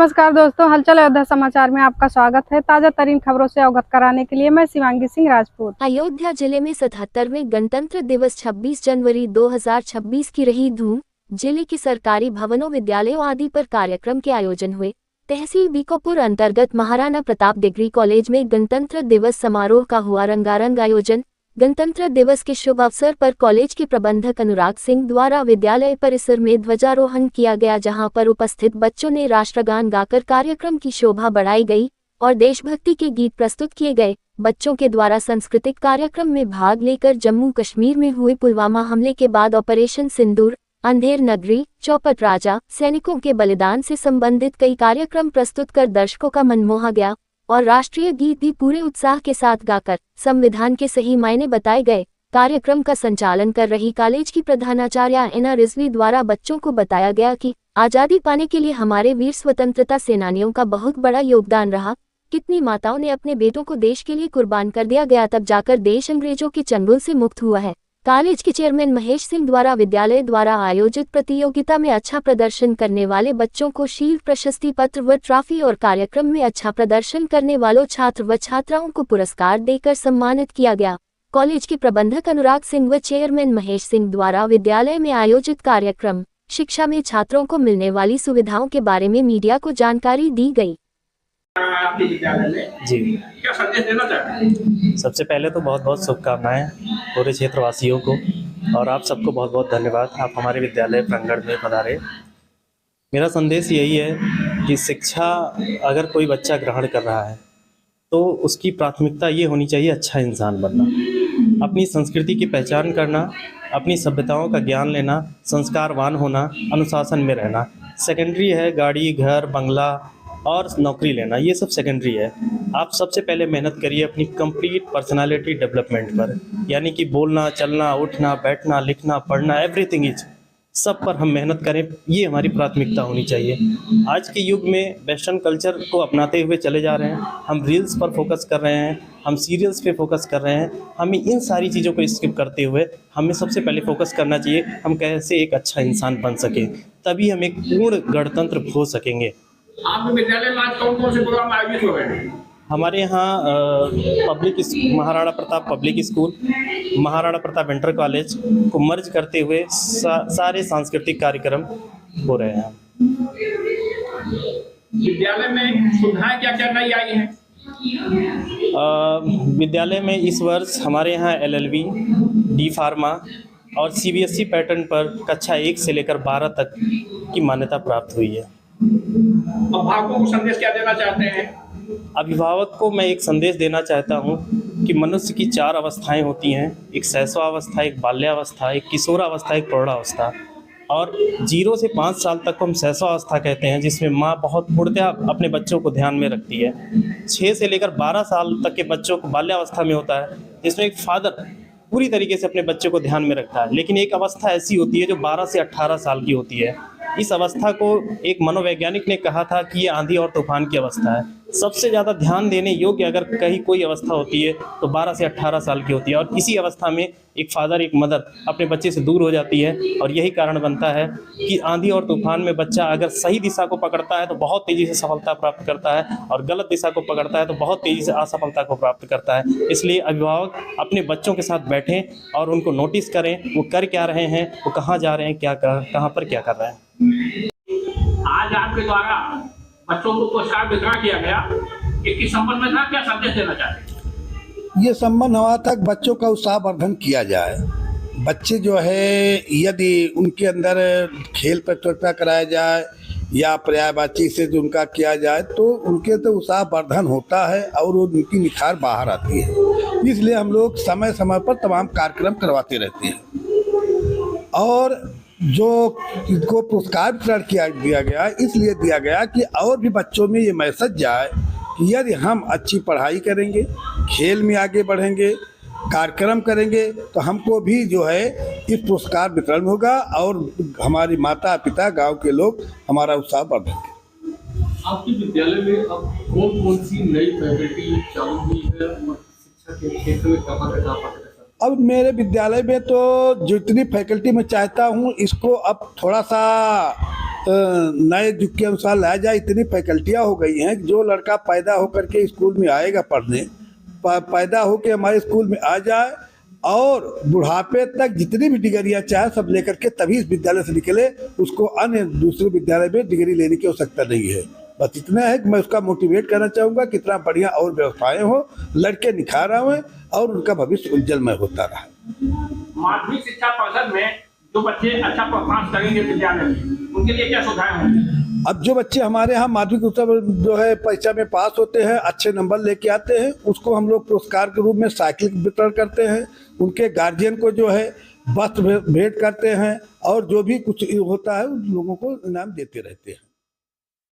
नमस्कार दोस्तों, हलचल अयोध्या समाचार में आपका स्वागत है। ताजा तरीन खबरों से अवगत कराने के लिए मैं शिवांगी सिंह राजपूत। अयोध्या जिले में 77वें गणतंत्र दिवस 26 जनवरी 2026 की रही धूम। जिले की सरकारी भवनों, विद्यालयों आदि पर कार्यक्रम के आयोजन हुए। तहसील बीकापुर अंतर्गत महाराणा प्रताप डिग्री कॉलेज में गणतंत्र दिवस समारोह का हुआ रंगारंग आयोजन। गणतंत्र दिवस के शुभ अवसर पर कॉलेज के प्रबंधक अनुराग सिंह द्वारा विद्यालय परिसर में ध्वजारोहण किया गया, जहां पर उपस्थित बच्चों ने राष्ट्रगान गाकर कार्यक्रम की शोभा बढ़ाई गई और देशभक्ति के गीत प्रस्तुत किए गए। बच्चों के द्वारा सांस्कृतिक कार्यक्रम में भाग लेकर जम्मू कश्मीर में हुए पुलवामा हमले के बाद ऑपरेशन सिंदूर, अंधेर नगरी, चौपट राजा, सैनिकों के बलिदान से संबंधित कई कार्यक्रम प्रस्तुत कर दर्शकों का मन मोहा गया और राष्ट्रीय गीत भी पूरे उत्साह के साथ गाकर संविधान के सही मायने बताए गए। कार्यक्रम का संचालन कर रही कॉलेज की प्रधानाचार्य एना रिजवी द्वारा बच्चों को बताया गया कि आज़ादी पाने के लिए हमारे वीर स्वतंत्रता सेनानियों का बहुत बड़ा योगदान रहा। कितनी माताओं ने अपने बेटों को देश के लिए कुर्बान कर दिया गया, तब जाकर देश अंग्रेजों के चंगुल से मुक्त हुआ है। कॉलेज के चेयरमैन महेश सिंह द्वारा विद्यालय द्वारा आयोजित प्रतियोगिता में अच्छा प्रदर्शन करने वाले बच्चों को शील्ड, प्रशस्ति पत्र व ट्रॉफी और कार्यक्रम में अच्छा प्रदर्शन करने वालों छात्र व छात्राओं को पुरस्कार देकर सम्मानित किया गया। कॉलेज के प्रबंधक अनुराग सिंह व चेयरमैन महेश सिंह द्वारा विद्यालय में आयोजित कार्यक्रम शिक्षा में छात्रों को मिलने वाली सुविधाओं के बारे में मीडिया को जानकारी दी गई। आपके विद्यालय में जी, क्या संदेश देना चाहते हैं? सबसे पहले तो बहुत बहुत शुभकामनाएं पूरे क्षेत्रवासियों को, और आप सबको बहुत बहुत धन्यवाद, आप हमारे विद्यालय प्रांगण में पधारे। मेरा संदेश यही है कि शिक्षा अगर कोई बच्चा ग्रहण कर रहा है तो उसकी प्राथमिकता ये होनी चाहिए अच्छा इंसान बनना, अपनी संस्कृति की पहचान करना, अपनी सभ्यताओं का ज्ञान लेना, संस्कारवान होना, अनुशासन में रहना। सेकेंडरी है गाड़ी, घर, बंगला और नौकरी लेना, ये सब सेकेंडरी है। आप सबसे पहले मेहनत करिए अपनी कंप्लीट पर्सनालिटी डेवलपमेंट पर, यानी कि बोलना, चलना, उठना, बैठना, लिखना, पढ़ना, एवरीथिंग इज सब पर हम मेहनत करें, ये हमारी प्राथमिकता होनी चाहिए। आज के युग में वेस्टर्न कल्चर को अपनाते हुए चले जा रहे हैं, हम रील्स पर फोकस कर रहे हैं, हम सीरियल्स पे फोकस कर रहे हैं। हमें इन सारी चीज़ों को स्किप करते हुए हमें सबसे पहले फोकस करना चाहिए हम कैसे एक अच्छा इंसान बन सकें, तभी हम एक पूर्ण गणतंत्र हो सकेंगे। आपके विद्यालय में आज कौन कौन से प्रोग्राम आयोजित हो रहे हैं? हमारे यहाँ Maharana Pratap public school, Maharana Pratap inter college को मर्ज करते हुए सारे सांस्कृतिक कार्यक्रम हो रहे हैं। विद्यालय में सुविधाएं क्या क्या नई आई हैं? विद्यालय में इस वर्ष हमारे यहाँ LLB, डी फार्मा और CBSE पैटर्न पर कक्षा 1 से लेकर 12 तक की मान्यता प्राप्त हुई है। अभिभावकों को संदेश क्या देना चाहते हैं? अभिभावक को मैं एक संदेश देना चाहता हूँ कि मनुष्य की 4 अवस्थाएं होती हैं, एक शैशवावस्था, एक बाल्यावस्था, एक किशोरावस्था, एक प्रौढ़ावस्था। और 0 से 5 साल तक को हम शैशवावस्था कहते हैं, जिसमें माँ बहुत पूर्णतः अपने बच्चों को ध्यान में रखती है। 6 से लेकर 12 साल तक के बच्चों को बाल्यावस्था में होता है, जिसमें एक फादर पूरी तरीके से अपने बच्चे को ध्यान में रखता है। लेकिन एक अवस्था ऐसी होती है जो 12 से 18 साल की होती है। इस अवस्था को एक मनोवैज्ञानिक ने कहा था कि ये आंधी और तूफान की अवस्था है। सबसे ज़्यादा ध्यान देने योग्य अगर कहीं कोई अवस्था होती है तो 12 से 18 साल की होती है। और इसी अवस्था में एक फादर, एक मदर अपने बच्चे से दूर हो जाती है, और यही कारण बनता है कि आंधी और तूफान में बच्चा अगर सही दिशा को पकड़ता है तो बहुत तेज़ी से सफलता प्राप्त करता है, और गलत दिशा को पकड़ता है तो बहुत तेज़ी से असफलता को प्राप्त करता है। इसलिए अभिभावक अपने बच्चों के साथ बैठें और उनको नोटिस करें, वो कर क्या रहे हैं, वो कहाँ जा रहे हैं, कहाँ पर क्या कर रहे हैं। आज आपके द्वारा बच्चों को पुरस्कार वितरण किया गया, इसके संबंध में था, क्या संदेश देना चाहते हैं? ये संबंध हवा तक बच्चों का उत्साहवर्धन किया जाए। बच्चे जो है, यदि उनके अंदर खेल प्रतियोगिता कराया जाए या पर्यायवाची से जो उनका किया जाए तो उनके तो उत्साहवर्धन होता है और उनकी निखार बाहर आती है। इसलिए हम लोग समय समय पर तमाम कार्यक्रम करवाते रहते हैं। और जो इनको पुरस्कार वितरण दिया गया, इसलिए दिया गया कि और भी बच्चों में ये मैसेज जाए कि यदि हम अच्छी पढ़ाई करेंगे, खेल में आगे बढ़ेंगे, कार्यक्रम करेंगे तो हमको भी जो है इस पुरस्कार वितरण होगा और हमारी माता पिता, गांव के लोग हमारा उत्साह बढ़ेंगे। आपके विद्यालय में अब कौन कौन सी नई फैकल्टी चालू हुई है और शिक्षा के क्षेत्र में क्या? अब मेरे विद्यालय में तो जितनी फैकल्टी मैं चाहता हूँ इसको अब थोड़ा सा नए युग के अनुसार लाया जाए। इतनी फैकल्टियाँ हो गई हैं, जो लड़का पैदा होकर के स्कूल में आएगा पढ़ने, पैदा होकर हमारे स्कूल में आ जाए और बुढ़ापे तक जितनी भी डिग्रियाँ चाहे सब लेकर के तभी इस विद्यालय से निकले, उसको अन्य दूसरे विद्यालय में डिग्री लेने की आवश्यकता नहीं है। बस इतना है कि मैं उसका मोटिवेट करना चाहूँगा, कितना बढ़िया और व्यवस्थाएं हो, लड़के निखार आए और उनका भविष्य उज्जवलमय होता रहा। माध्यमिक शिक्षा परिषद में जो बच्चे अच्छा परफॉर्मेंस करेंगे विद्यालय में, उनके लिए क्या सुविधाएं होंगी? अब जो बच्चे हमारे यहाँ माध्यमिक उत्तर जो है परीक्षा में पास होते हैं, अच्छे नंबर लेके आते हैं, उसको हम लोग पुरस्कार के रूप में साइकिल वितरण करते हैं। उनके गार्जियन को जो है वस्त्र भेंट करते हैं और जो भी कुछ होता है उन लोगों को इनाम देते रहते हैं।